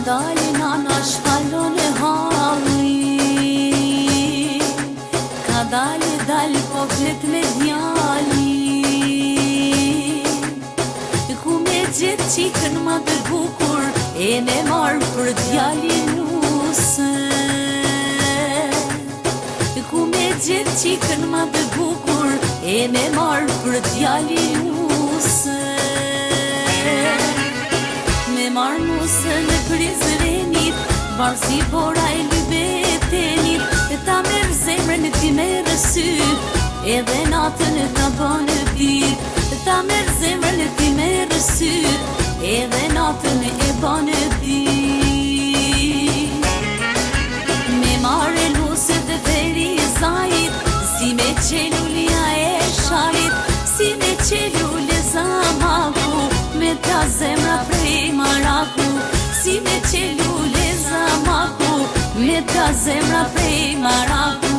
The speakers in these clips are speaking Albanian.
dalin nana shpallon e halli, ka dal po flet me djali, ku me gjet qikën ma të bukur, e me marrë për djali nuse, ku me gjet qikën ma të bukur, e me marrë për djali nuse. Me marrë nuse në prizrenit, barë si bora e lybetenit, e ta merë zemrën e ti merë syt, edhe natën e ta bënë dit, e ta merë zemrën e ti merë syt, edhe natën e bënë dit. Me marrë nuse dhe veri e zajit, si me qelulia e shalit, si me qelule zamaku, me ta zemra prej maraku, si me qelule zamaku, me ta zemra prej maraku.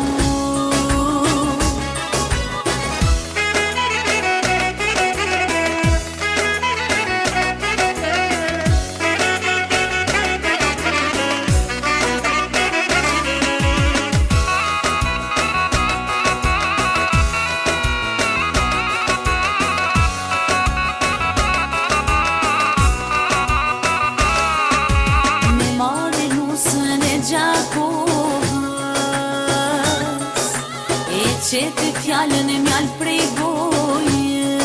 Qete fjallën e mjallë prej gojës,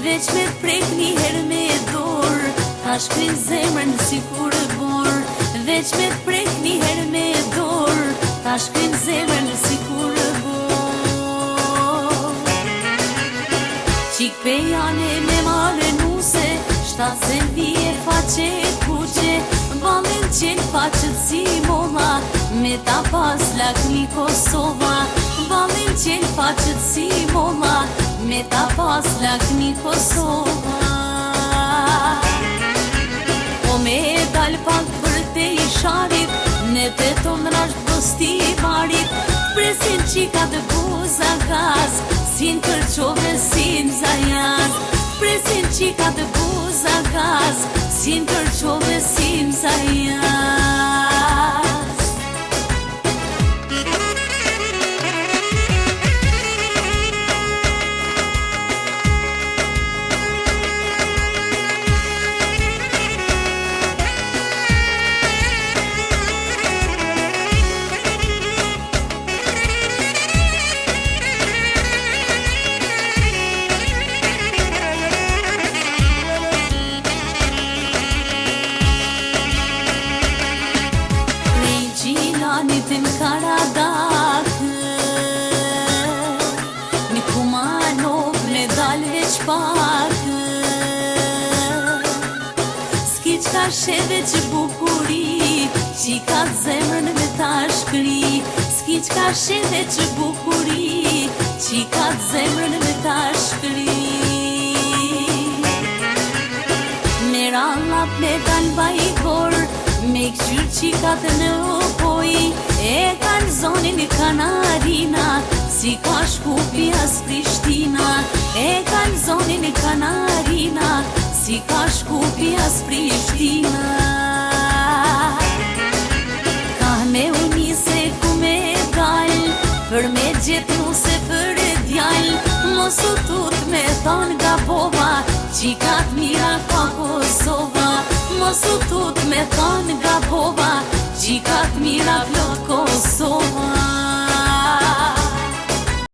veç me t'prek një herë me dorë, ta shkrin zemrën si kur e borë, veç me t'prek një herë me dorë, ta shkrin zemrën si kur e borë. Qik pe jane me marrë nuse, shtatë vije faqe kuqe, balin qenë faqët si molla, me ta pas lakni Kosova, balin qenë faqët si molla, me ta pas lakni Kosova. Po me dal pak për te i sharit, ne te ton rasht posti marit, presin qika të buza gaz, sin kërqove sin zajaz, presin qika të buza gaz, sin kërqove sin zajaz. Nitin Karadak, një Kumanov me dal veç pak, s'ki qka sheve që bukuri, qika zemrën me ta shkri, s'ki qka sheve që bukuri, qika zemrën me ta shkri. Mera lap me dal bajkor, me këqyr qikat në opoj, e kanë zonin e Kanarina, si ka Shkupi as Prishtina, e kanë zonin e Kanarina, si ka Shkupi as Prishtina. Ka me unise ku me dal, për me gjet nuse për e djal, mos u tut me thon gabova, qikat mira ka Kosova, mos u tut me thon gabova, qikat mira plot Kosova.